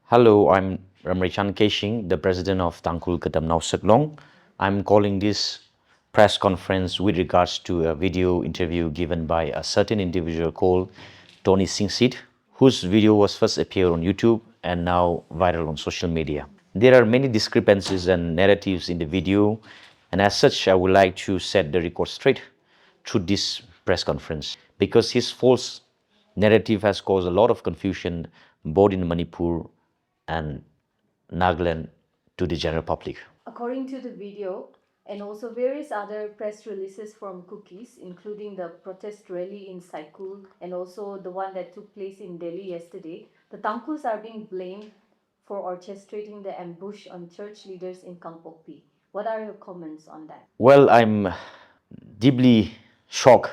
Hello, I'm Ramrichan Keshing, the president of Tangkhul Katamnau Saklong. I'm calling this press conference with regards to a video interview given by a certain individual called Tony Singsit, whose video was first appeared on YouTube and now viral on social media. There are many discrepancies and narratives in the video, and as such, I would like to set the record straight through this press conference because his false narrative has caused a lot of confusion both in Manipur and Nagaland to the general public. According to the video and also various other press releases from cookies, including the protest rally in Saikul and also the one that took place in Delhi yesterday, the Tangkhuls are being blamed for orchestrating the ambush on church leaders in Kangpokpi. What are your comments on that? Well, I'm deeply shocked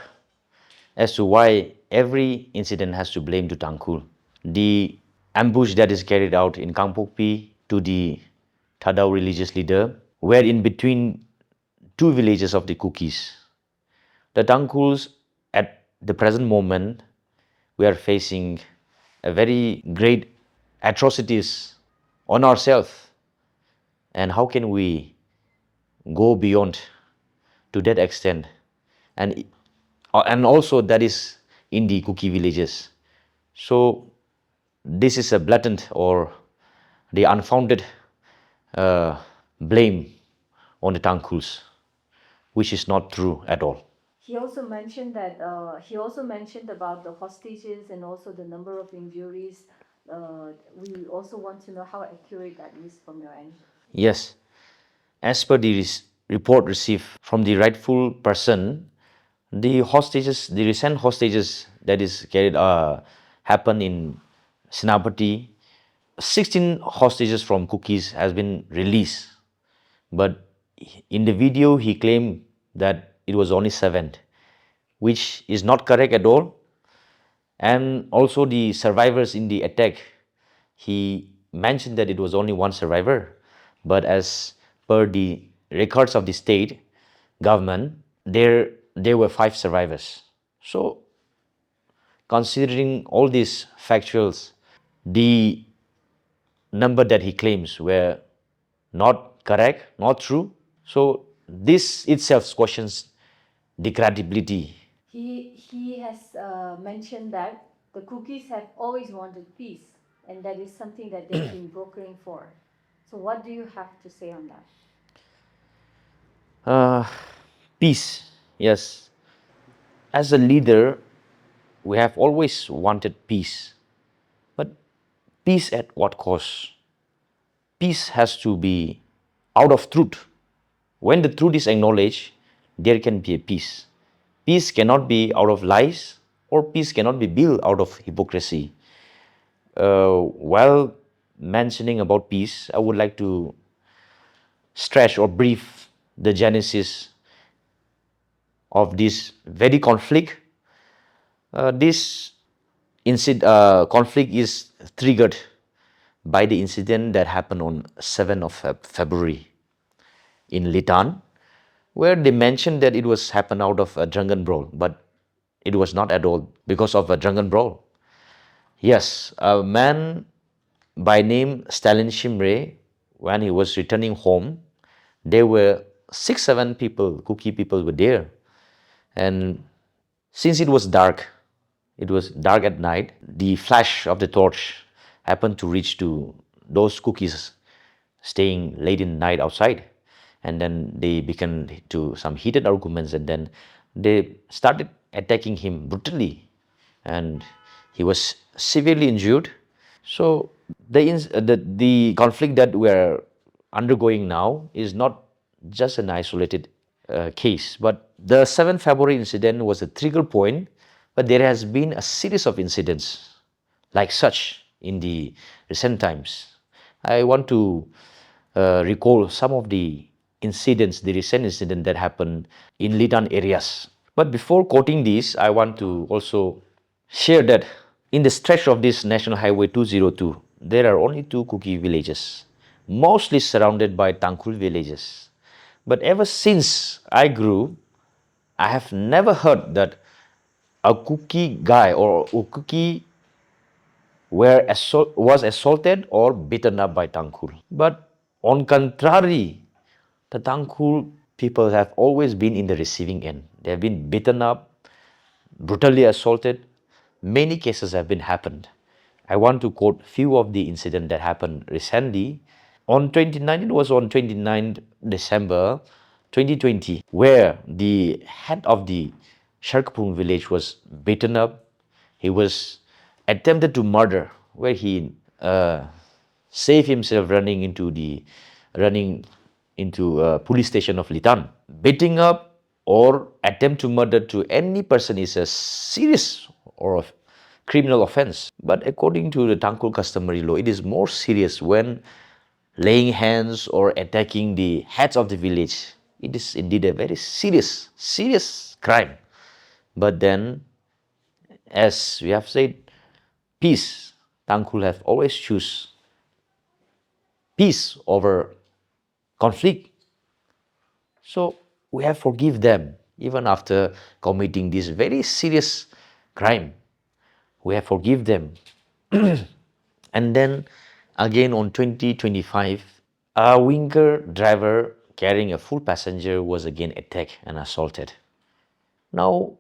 as to why every incident has to blame to Tangkhul. The ambush that is carried out in Kangpokpi to the Thadao religious leader were in between two villages of the Kukis. The Tangkhuls at the present moment we are facing a very great atrocities on ourselves, and how can we go beyond to that extent, and also that is in the Kuki villages. So this is a blatant or the unfounded blame on the Tangkhuls, which is not true at all. He also mentioned that he also mentioned about the hostages and also the number of injuries. We also want to know how accurate that is from your end. Yes, as per the report received from the rightful person, the recent hostages that is carried happened in Senapati. 16 hostages from Cookies has been released, but in the video he claimed that it was only 7, which is not correct at all. And also the survivors in the attack, he mentioned that it was only one survivor, but as per the records of the state government, there were 5 survivors. So considering all these factuals, the number that he claims were not correct, not true. So this itself questions the credibility. He has mentioned that the cookies have always wanted peace, and that is something that they've been brokering for. So, what do you have to say on that? Peace, yes. As a leader, we have always wanted peace. But peace at what cost? Peace has to be out of truth. When the truth is acknowledged, there can be a peace. Peace cannot be out of lies, or peace cannot be built out of hypocrisy. While mentioning about peace, I would like to stretch or brief the genesis of this very conflict. This conflict is triggered by the incident that happened on 7th of February in Litan, where they mentioned that it was happened out of a drunken brawl, but it was not at all because of a drunken brawl. Yes, a man by name Stalin Shimre, when he was returning home, there were 6-7 people, Kuki people were there. And since it was dark at night, the flash of the torch happened to reach to those cookies staying late in the night outside. And then they began to some heated arguments, and then they started attacking him brutally, and he was severely injured. So the conflict that we are undergoing now is not just an isolated case, but the 7th February incident was a trigger point, but there has been a series of incidents like such in the recent times. I want to recall some of the incidents, the recent incident that happened in Litan areas. But before quoting these, I want to also share that in the stretch of this National Highway 202, there are only 2 Kuki villages, mostly surrounded by Tangkhul villages. But ever since I grew, I have never heard that a Kuki guy or a Kuki was assaulted or beaten up by Tangkhul. But on contrary, the Tangkhul people have always been in the receiving end. They have been beaten up, brutally assaulted. Many cases have been happened. I want to quote few of the incidents that happened recently. On 29, it was on 29th December 2020, where the head of the Sharkapung village was beaten up. He was attempted to murder, where he saved himself running into police station of Litan. Beating up or attempt to murder to any person is a serious or a criminal offense. But according to the Tangkhul customary law, it is more serious when laying hands or attacking the heads of the village. It is indeed a very serious crime. But then, as we have said, peace. Tangkhul have always choose peace over conflict. So we have forgive them even after committing this very serious crime. We have forgive them. And then again on 2025, a winger driver carrying a full passenger was again attacked and assaulted. Now,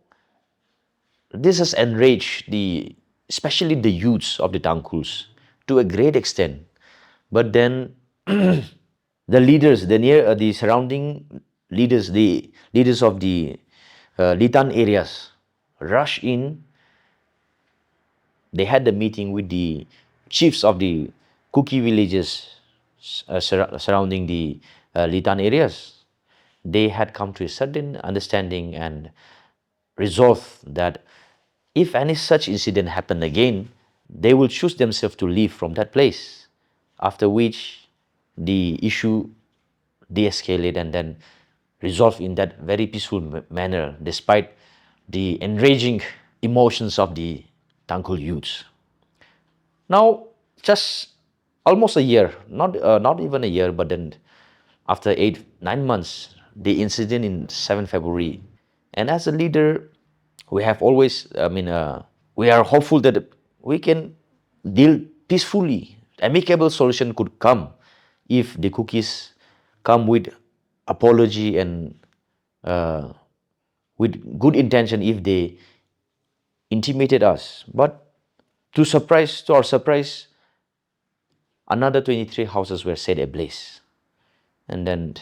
this has enraged especially the youths of the Tangkhuls to a great extent. But then the leaders, the surrounding leaders, the leaders of the Litan areas rush in. They had the meeting with the chiefs of the Kuki villages surrounding the Litan areas. They had come to a certain understanding and resolve that if any such incident happened again, they will choose themselves to leave from that place. After which the issue de-escalate and then resolve in that very peaceful manner, despite the enraging emotions of the Tangkhul youths. Now, just almost a year, not even a year, but then after 8-9 months, the incident in 7 February, and as a leader, we have always, we are hopeful that we can deal peacefully. Amicable solution could come if the cookies come with apology and with good intention if they intimidated us. But to our surprise, another 23 houses were set ablaze. And then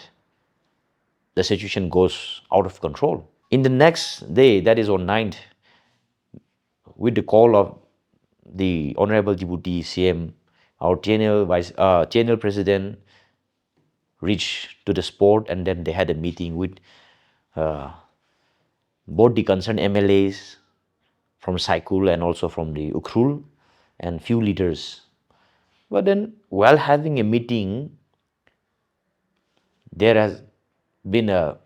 the situation goes out of control. In the next day, that is on 9th, with the call of the Honorable Deputy CM, our TNL President reached to the spot, and then they had a meeting with both the concerned MLAs from Saikul and also from the Ukhrul and few leaders. But then while having a meeting, there has been a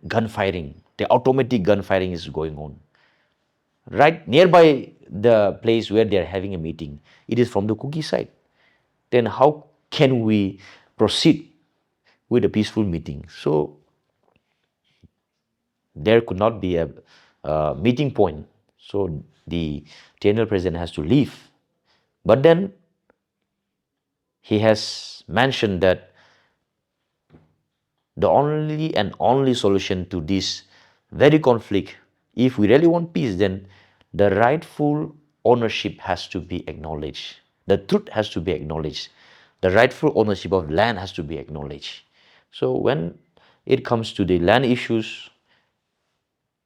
gunfiring. The automatic gunfiring is going on. Right nearby the place where they are having a meeting, it is from the Kuki side. Then how can we proceed with a peaceful meeting? So there could not be a meeting point. So the TNL president has to leave. But then he has mentioned that the only and only solution to this very conflict, if we really want peace, then the rightful ownership has to be acknowledged. The truth has to be acknowledged. The rightful ownership of land has to be acknowledged. So when it comes to the land issues,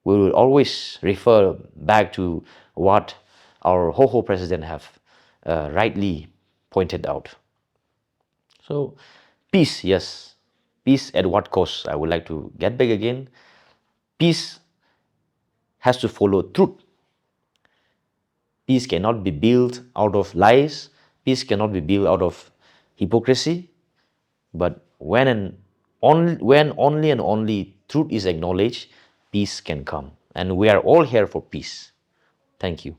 we will always refer back to what our Ho president have rightly pointed out. So peace, yes. Peace at what cost? I would like to get back again. Peace has to follow truth. Peace cannot be built out of lies. Peace cannot be built out of hypocrisy. But when only and only truth is acknowledged, peace can come. And we are all here for peace. Thank you.